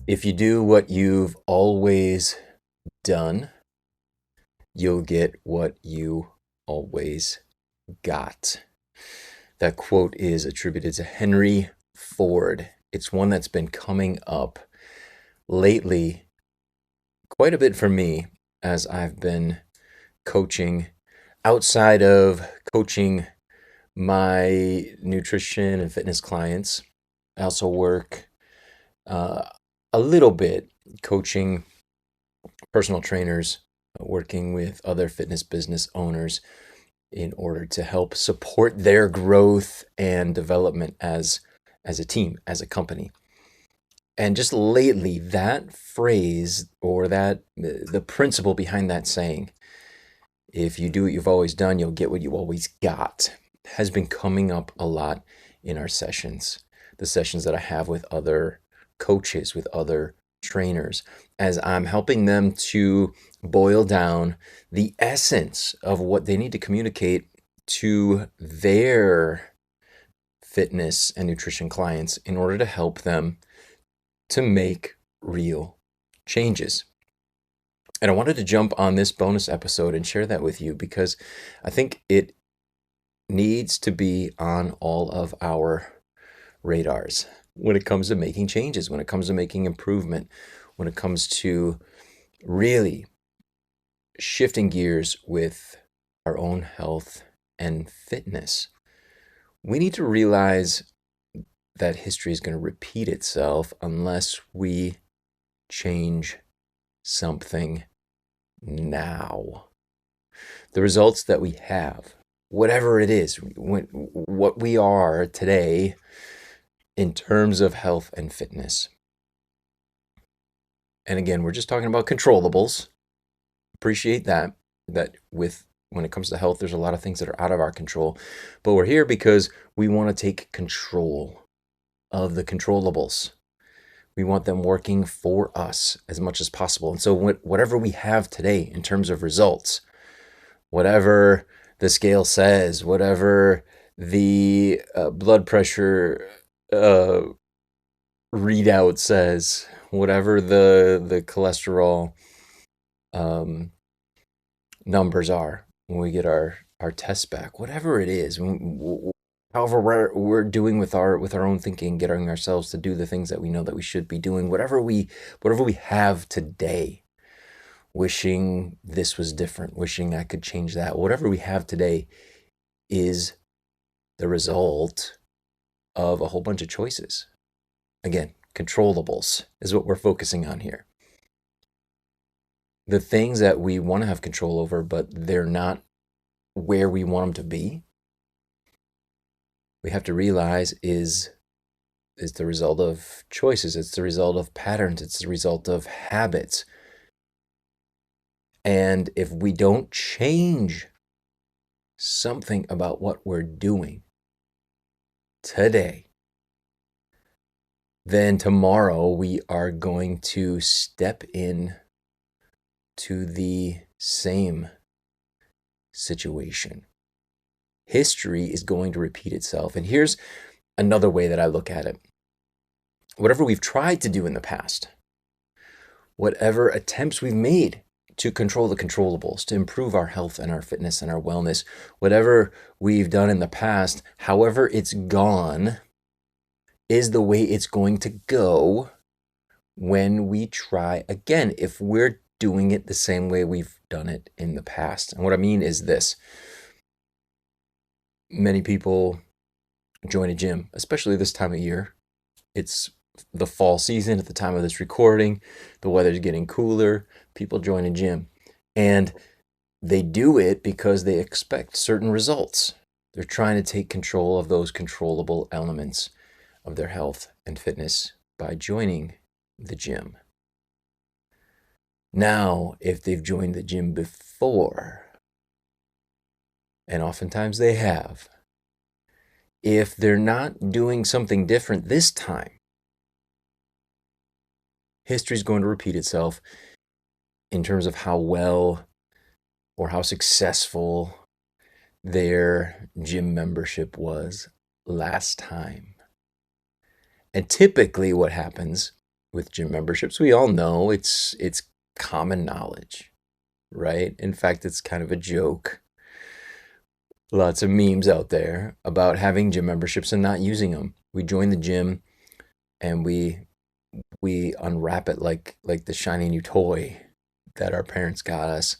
If you do what you've always done, you'll get what you always got. That quote is attributed to Henry Ford. It's one that's been coming up lately quite a bit for me as I've been coaching outside of coaching my nutrition and fitness clients. I also work uh, a little bit coaching personal trainers, working with other fitness business owners in order to help support their growth and development as a team, as a company. And just lately, that phrase or that the principle behind that saying, if you do what you've always done, you'll get what you always got, has been coming up a lot in our sessions, the sessions that I have with other coaches, with other trainers, as I'm helping them to boil down the essence of what they need to communicate to their fitness and nutrition clients in order to help them to make real changes. And I wanted to jump on this bonus episode and share that with you because I think it needs to be on all of our radars when it comes to making changes, when it comes to making improvement, when it comes to really shifting gears with our own health and fitness. We need to realize that history is going to repeat itself unless we change something now. The results that we have, whatever it is, what we are today in terms of health and fitness. And again, we're just talking about controllables. Appreciate that when it comes to health, there's a lot of things that are out of our control. But we're here because we want to take control of the controllables. We want them working for us as much as possible. And so whatever we have today in terms of results, whatever the scale says, whatever the blood pressure readout says, whatever the cholesterol numbers are when we get our tests back, whatever it is, however we're doing with our own thinking, getting ourselves to do the things that we know that we should be doing, whatever we have today, wishing this was different, wishing I could change that, whatever we have today is the result of a whole bunch of choices. Again, controllables is what we're focusing on here. The things that we want to have control over, but they're not where we want them to be, we have to realize is the result of choices. It's the result of patterns. It's the result of habits. And if we don't change something about what we're doing today, then tomorrow we are going to step in to the same situation. History is going to repeat itself. And here's another way that I look at it. Whatever we've tried to do in the past, whatever attempts we've made to control the controllables, to improve our health and our fitness and our wellness, whatever we've done in the past, however it's gone, is the way it's going to go when we try again, if we're doing it the same way we've done it in the past. And what I mean is this. Many people join a gym, especially this time of year. It's the fall season at the time of this recording. The weather's getting cooler. People join a gym. And they do it because they expect certain results. They're trying to take control of those controllable elements of their health and fitness by joining the gym. Now, if they've joined the gym before, and oftentimes they have, if they're not doing something different this time, history is going to repeat itself in terms of how well or how successful their gym membership was last time. And typically what happens with gym memberships. We all know it's common knowledge, right? In fact, it's kind of a joke. Lots of memes out there about having gym memberships and not using them. We join the gym and we unwrap it like the shiny new toy that our parents got us,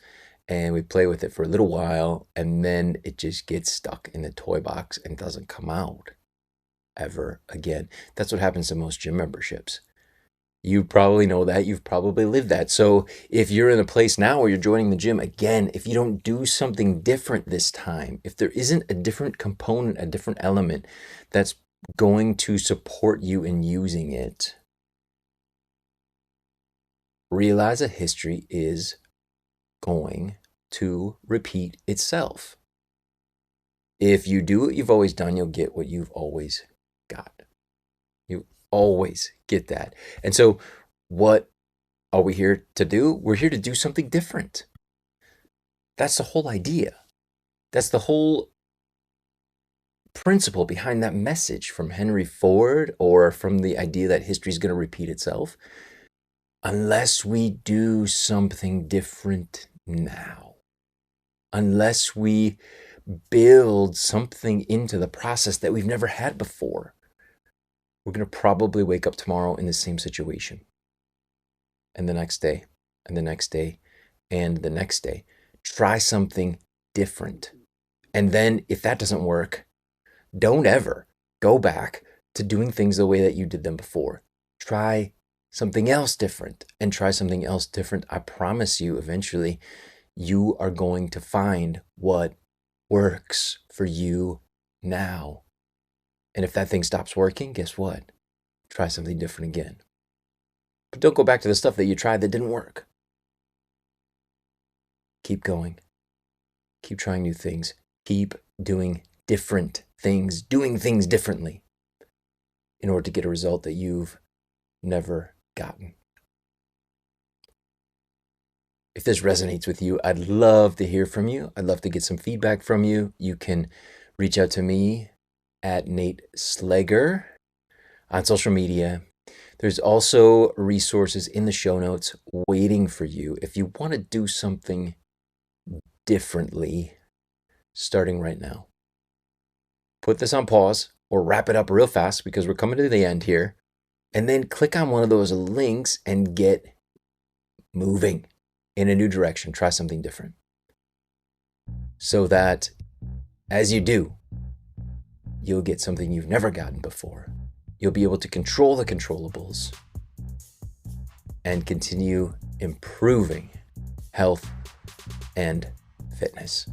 and we play with it for a little while, and then it just gets stuck in the toy box and doesn't come out ever again. That's what happens to most gym memberships. You probably know that. You've probably lived that. So if you're in a place now where you're joining the gym, again, if you don't do something different this time, if there isn't a different component, a different element that's going to support you in using it, realize that history is going to repeat itself. If you do what you've always done, you'll get what you've always got. You always get that. And so what are we here to do? We're here to do something different. That's the whole idea. That's the whole principle behind that message from Henry Ford, or from the idea that history is going to repeat itself. Unless we do something different now, unless we build something into the process that we've never had before, we're going to probably wake up tomorrow in the same situation. And the next day, and the next day, and the next day. Try something different. And then if that doesn't work, don't ever go back to doing things the way that you did them before. Try something else different, and try something else different. I promise you, eventually, you are going to find what works for you now. And if that thing stops working, guess what? Try something different again. But don't go back to the stuff that you tried that didn't work. Keep going. Keep trying new things. Keep doing different things, doing things differently in order to get a result that you've never gotten. If this resonates with you, I'd love to hear from you. I'd love to get some feedback from you. You can reach out to me at Nate Slager on social media. There's also resources in the show notes waiting for you if you want to do something differently starting right now. Put this on pause or wrap it up real fast because we're coming to the end here. And then click on one of those links and get moving in a new direction. Try something different. So that as you do, you'll get something you've never gotten before. You'll be able to control the controllables and continue improving health and fitness.